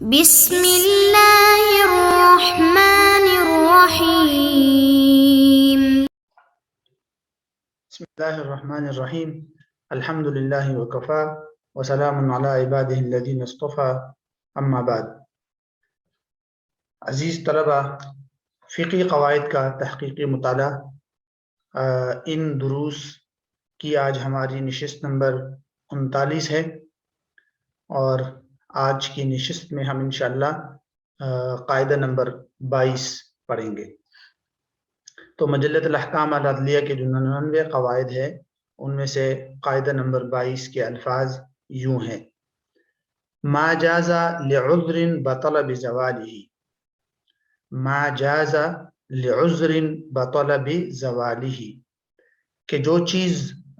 بسم اللہ الرحمن الرحیم. بسم اللہ الرحمن الرحیم. الحمد للہ وکفا وسلام علی عبادہ الذین اصطفیٰ. اما بعد. عزیز طلبہ، فقہی قواعد کا تحقیقی مطالعہ، ان دروس کی آج ہماری نشست نمبر 39 ہے، اور آج کی نشست میں ہم انشاءاللہ قاعدہ نمبر 22 پڑھیں گے. تو مجلۃ الاحکام العدلیہ کے جو 99 قواعد ہے، ان میں سے قاعدہ نمبر 22 کے الفاظ یوں ہیں: ما جاز لعذر بطل بزوالہ. ما جاز لعذر بطل بزوالہ، کہ جو چیز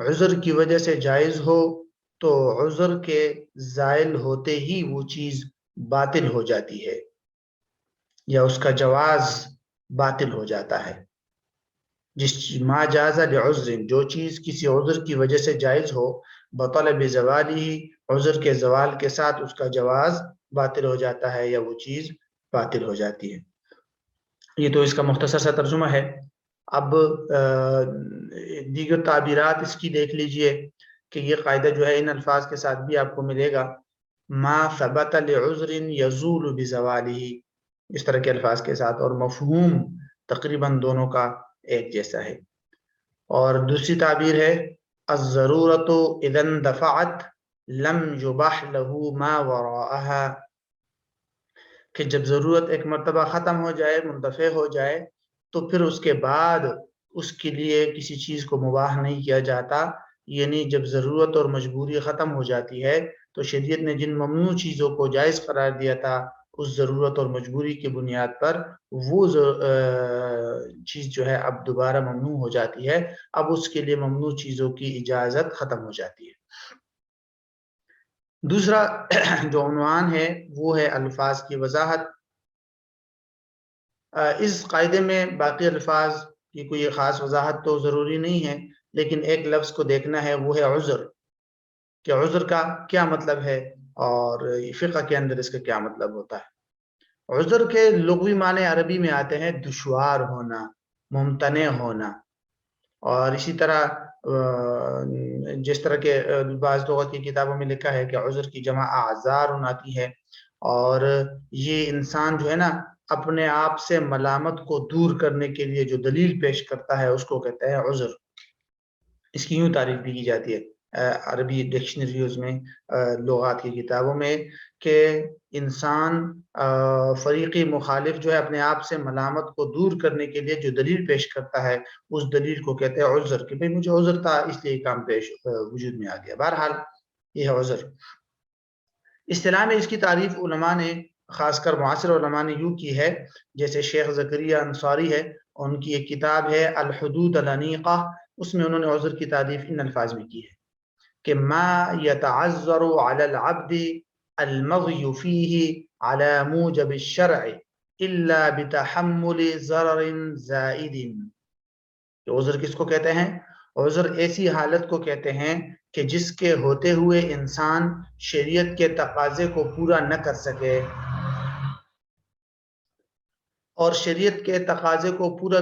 عذر کی وجہ سے جائز ہو تو عذر کے زائل ہوتے ہی وہ چیز باطل ہو جاتی ہے، یا اس کا جواز باطل ہو جاتا ہے. ما جاز لعذر، جو چیز کسی عذر کی وجہ سے جائز ہو، بطل بزوالہ، عذر کے زوال کے ساتھ اس کا جواز باطل ہو جاتا ہے یا وہ چیز باطل ہو جاتی ہے. یہ تو اس کا مختصر سا ترجمہ ہے. اب دیگر تعبیرات اس کی دیکھ لیجئے کہ یہ قاعدہ جو ہے ان الفاظ کے ساتھ بھی آپ کو ملے گا: ما ثبت لعذر یزول بزوالہ، اس طرح کے الفاظ کے ساتھ، اور مفہوم تقریباً دونوں کا ایک جیسا ہے. اور دوسری تعبیر ہے: الضرورۃ اذا اندفعت لم یبح له ما وراءها، کہ جب ضرورت ایک مرتبہ ختم ہو جائے، منتفع ہو جائے، تو پھر اس کے بعد اس کے لیے کسی چیز کو مباح نہیں کیا جاتا. یعنی جب ضرورت اور مجبوری ختم ہو جاتی ہے تو شریعت نے جن ممنوع چیزوں کو جائز قرار دیا تھا، اس ضرورت اور مجبوری کی بنیاد پر وہ چیز جو ہے اب دوبارہ ممنوع ہو جاتی ہے. اب اس کے لیے ممنوع چیزوں کی اجازت ختم ہو جاتی ہے. دوسرا جو عنوان ہے وہ ہے الفاظ کی وضاحت. اس قاعدے میں باقی الفاظ کی کوئی خاص وضاحت تو ضروری نہیں ہے، لیکن ایک لفظ کو دیکھنا ہے، وہ ہے عذر، کہ عذر کا کیا مطلب ہے اور فقہ کے اندر اس کا کیا مطلب ہوتا ہے. عذر کے لغوی معنی عربی میں آتے ہیں دشوار ہونا، ممتنع ہونا. اور اسی طرح جس طرح کے بعض لغت کی کتابوں میں لکھا ہے کہ عذر کی جمع اعذار آتی ہے، اور یہ انسان جو ہے نا اپنے آپ سے ملامت کو دور کرنے کے لیے جو دلیل پیش کرتا ہے اس کو کہتے ہیں عذر. اس کی یوں تعریف بھی کی جاتی ہے عربی ڈکشنریز میں، لغات کی کتابوں میں، کہ انسان فریقی مخالف جو ہے اپنے آپ سے ملامت کو دور کرنے کے لیے جو دلیل پیش کرتا ہے، اس دلیل کو کہتے ہیں عذر، کہ بھئی مجھے عذر تھا اس لیے کام پیش وجود میں آ گیا. بہرحال یہ ہے عذر. اصطلاح میں اس کی تعریف علماء نے، خاص کر معاصر علماء نے یوں کی ہے، جیسے شیخ زکریا انصاری ہے، ان کی ایک کتاب ہے الحدود الانیقہ، اس میں انہوں نے عذر کی تعریف ان الفاظ میں کی ہے کہ ما یتعذر علی العبد المغی فیہ علی موجب الشرع الا بتحمل ضرر زائد. عذر کس کو کہتے ہیں؟ عذر ایسی حالت کو کہتے ہیں کہ جس کے ہوتے ہوئے انسان شریعت کے تقاضے کو پورا نہ کر سکے، اور شریعت کے تقاضے کو پورا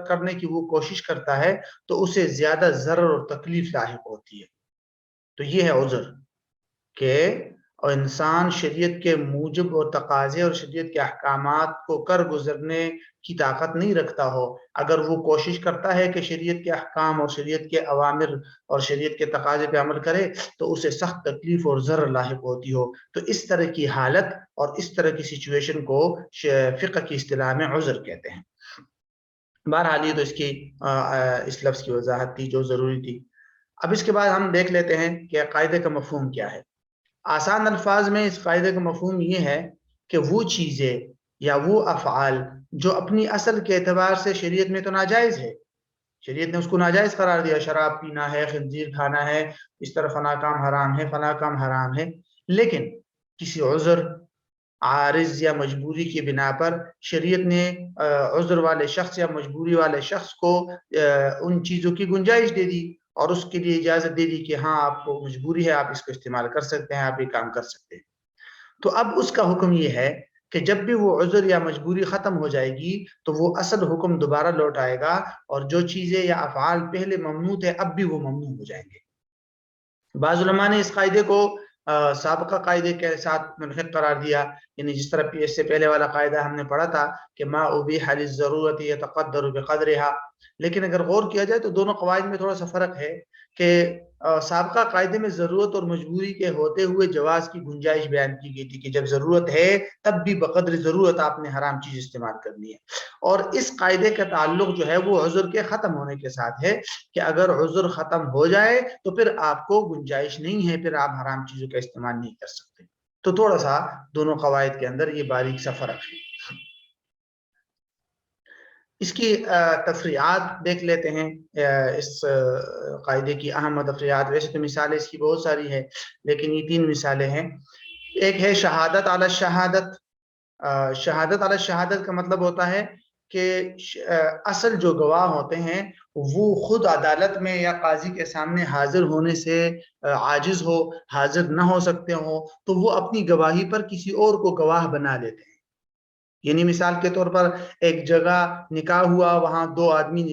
کرنے کی وہ کوشش کرتا ہے تو اسے زیادہ ضرر اور تکلیف لاحق ہوتی ہے. تو یہ ہے عذر، کہ انسان شریعت کے موجب اور تقاضے اور شریعت کے احکامات کو کر گزرنے کی طاقت نہیں رکھتا ہو. اگر وہ کوشش کرتا ہے کہ شریعت کے احکام اور شریعت کے اوامر اور شریعت کے تقاضے پہ عمل کرے تو اسے سخت تکلیف اور ضرر لاحق ہوتی ہو. تو اس طرح کی حالت اور اس طرح کی سچویشن کو فقہ کی اصطلاح میں عذر کہتے ہیں. بہرحال یہ تو اس لفظ کی وضاحت تھی جو ضروری تھی. اب اس کے بعد ہم دیکھ لیتے ہیں کہ قاعدے کا مفہوم کیا ہے. آسان الفاظ میں اس قاعدے کا مفہوم یہ ہے کہ وہ چیزیں یا وہ افعال جو اپنی اصل کے اعتبار سے شریعت میں تو ناجائز ہے، شریعت نے اس کو ناجائز قرار دیا، شراب پینا ہے، خنزیر کھانا ہے، اس طرح فلاں کام حرام ہے، فلاں کام حرام ہے، لیکن کسی عذر، عارض یا مجبوری کی بنا پر شریعت نے عذر والے شخص یا مجبوری والے شخص کو ان چیزوں کی گنجائش دے دی اور اس کے لیے اجازت دے دی کہ ہاں آپ کو مجبوری ہے، آپ اس کو استعمال کر سکتے ہیں، آپ یہ کام کر سکتے ہیں. تو اب اس کا حکم یہ ہے کہ جب بھی وہ عذر یا مجبوری ختم ہو جائے گی تو وہ اصل حکم دوبارہ لوٹ آئے گا، اور جو چیزیں یا افعال پہلے ممنوع تھے اب بھی وہ ممنوع ہو جائیں گے۔ بعض علماء نے اس قاعدے کو سابقہ قاعدے کے ساتھ منفق قرار دیا، یعنی جس طرح اس سے پہلے والا قاعدہ ہم نے پڑھا تھا کہ ما ابیح للضرورت یتقدر بقدرها، لیکن اگر غور کیا جائے تو دونوں قواعد میں تھوڑا سا فرق ہے کہ سابقہ قاعدے میں ضرورت اور مجبوری کے ہوتے ہوئے جواز کی گنجائش بیان کی گئی تھی کہ جب ضرورت ہے تب بھی بقدر ضرورت آپ نے حرام چیز استعمال کرنی ہے، اور اس قاعدے کا تعلق جو ہے وہ عذر کے ختم ہونے کے ساتھ ہے کہ اگر عذر ختم ہو جائے تو پھر آپ کو گنجائش نہیں ہے، پھر آپ حرام چیزوں کا استعمال نہیں کر سکتے۔ تو تھوڑا سا دونوں قواعد کے اندر یہ باریک سا فرق ہے۔ اس کی تفریعات دیکھ لیتے ہیں، اس قاعدے کی اہم تفریعات، ویسے تو مثالیں اس کی بہت ساری ہیں لیکن یہ 3 مثالیں ہیں۔ ایک ہے شہادت علی الشہادت۔ شہادت علی الشہادت کا مطلب ہوتا ہے کہ اصل جو گواہ ہوتے ہیں وہ خود عدالت میں یا قاضی کے سامنے حاضر ہونے سے عاجز ہو، حاضر نہ ہو سکتے ہوں، تو وہ اپنی گواہی پر کسی اور کو گواہ بنا لیتے ہیں۔ یعنی مثال کے طور پر ایک جگہ نکاح ہوا، وہاں 2 آدمی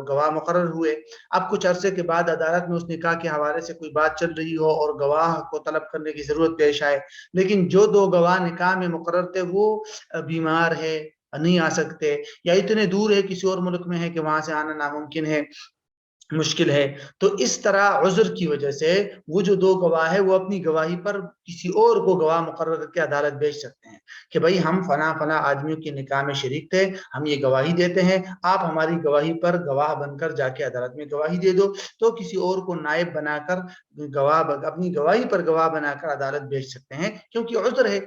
گواہ مقرر ہوئے، اب کچھ عرصے کے بعد عدالت میں اس نکاح کے حوالے سے کوئی بات چل رہی ہو اور گواہ کو طلب کرنے کی ضرورت پیش آئے، لیکن جو 2 گواہ نکاح میں مقرر تھے وہ بیمار ہے، نہیں آ سکتے، یا اتنے دور ہے، کسی اور ملک میں ہے کہ وہاں سے آنا ناممکن ہے، مشکل ہے، تو اس طرح عذر کی وجہ سے وہ جو 2 گواہ ہے وہ اپنی گواہی پر کسی اور کو گواہ مقرر کر کے عدالت بھیج سکتے ہیں کہ بھائی ہم فلاں فلاں آدمیوں کے نکاح میں شریک تھے، ہم یہ گواہی دیتے ہیں، آپ ہماری گواہی پر گواہ بن کر جا کے عدالت میں گواہی دے دو، تو کسی اور کو نائب بنا کر اپنی گواہی پر گواہ بنا کر عدالت بھیج سکتے ہیں کیونکہ عذر ہے۔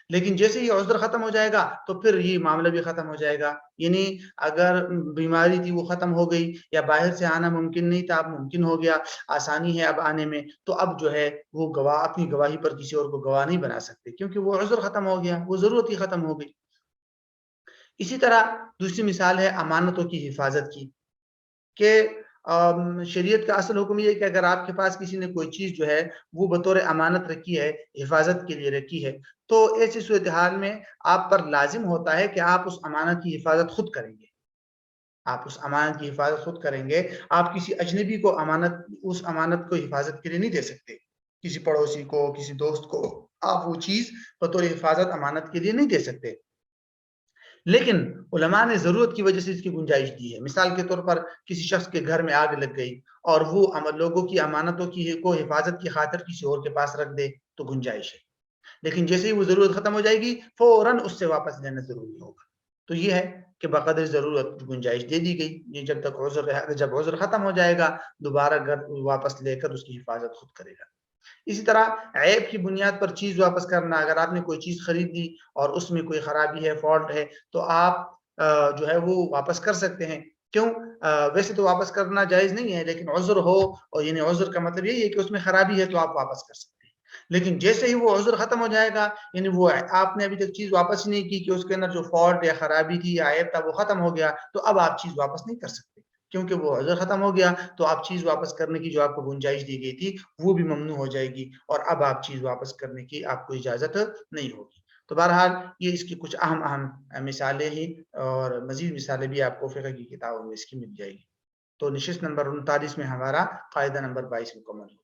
لیکن جیسے یہ عذر ختم ہو جائے گا تو پھر یہ معاملہ بھی ختم ہو جائے گا، یعنی اگر بیماری تھی وہ ختم ہو گئی یا باہر سے آنا ممکن نہیں تھا اب ممکن ہو گیا، آسانی ہے اب آنے میں، تو اب جو ہے وہ گواہ اپنی گواہی پر کسی اور کو گواہ نہیں بنا سکتے کیونکہ وہ عذر ختم ہو گیا، وہ ضرورت ہی ختم ہو گئی۔ اسی طرح دوسری مثال ہے امانتوں کی حفاظت کی، کہ شریعت کا اصل حکم یہ ہے کہ اگر آپ کے پاس کسی نے کوئی چیز جو ہے وہ بطور امانت رکھی ہے، حفاظت کے لیے رکھی ہے، تو ایسی صورتحال میں آپ پر لازم ہوتا ہے کہ آپ اس امانت کی حفاظت خود کریں گے، آپ اس امانت کی حفاظت خود کریں گے، آپ کسی اجنبی کو اس امانت کو حفاظت کے لیے نہیں دے سکتے، کسی پڑوسی کو، کسی دوست کو آپ وہ چیز بطور حفاظت امانت کے لیے نہیں دے سکتے، لیکن علماء نے ضرورت کی وجہ سے اس کی گنجائش دی ہے۔ مثال کے طور پر کسی شخص کے گھر میں آگ لگ گئی اور وہ لوگوں کی امانتوں کو حفاظت کی خاطر کسی اور کے پاس رکھ دے تو گنجائش ہے، لیکن جیسے ہی وہ ضرورت ختم ہو جائے گی فوراً اس سے واپس لینا ضروری ہوگا۔ تو یہ ہے کہ بقدر ضرورت گنجائش دے دی گئی، یہ جب تک جب عذر ختم ہو جائے گا دوبارہ گھر واپس لے کر اس کی حفاظت خود کرے گا۔ اسی طرح عیب کی بنیاد پر چیز واپس کرنا، اگر آپ نے کوئی چیز خرید لی اور اس میں کوئی خرابی ہے، فالٹ ہے، تو آپ جو ہے وہ واپس کر سکتے ہیں۔ کیوں؟ ویسے تو واپس کرنا جائز نہیں ہے، لیکن عذر ہو، اور یعنی عذر کا مطلب یہی ہے کہ اس میں خرابی ہے تو آپ واپس کر سکتے ہیں، لیکن جیسے ہی وہ عذر ختم ہو جائے گا، یعنی وہ آپ نے ابھی تک چیز واپس ہی نہیں کی کہ اس کے اندر جو فالٹ یا خرابی تھی یا عیب تھا وہ ختم ہو گیا، تو اب آپ چیز واپس نہیں کر سکتے کیونکہ وہ عذر ختم ہو گیا، تو آپ چیز واپس کرنے کی جو آپ کو گنجائش دی گئی تھی وہ بھی ممنوع ہو جائے گی اور اب آپ چیز واپس کرنے کی آپ کو اجازت نہیں ہوگی۔ تو بہرحال یہ اس کی کچھ اہم مثالیں ہی، اور مزید مثالیں بھی آپ کو فقہ کی کتابوں میں اس کی مل جائے گی۔ تو نشست نمبر 39 میں ہمارا قاعدہ نمبر 22 مکمل ہو۔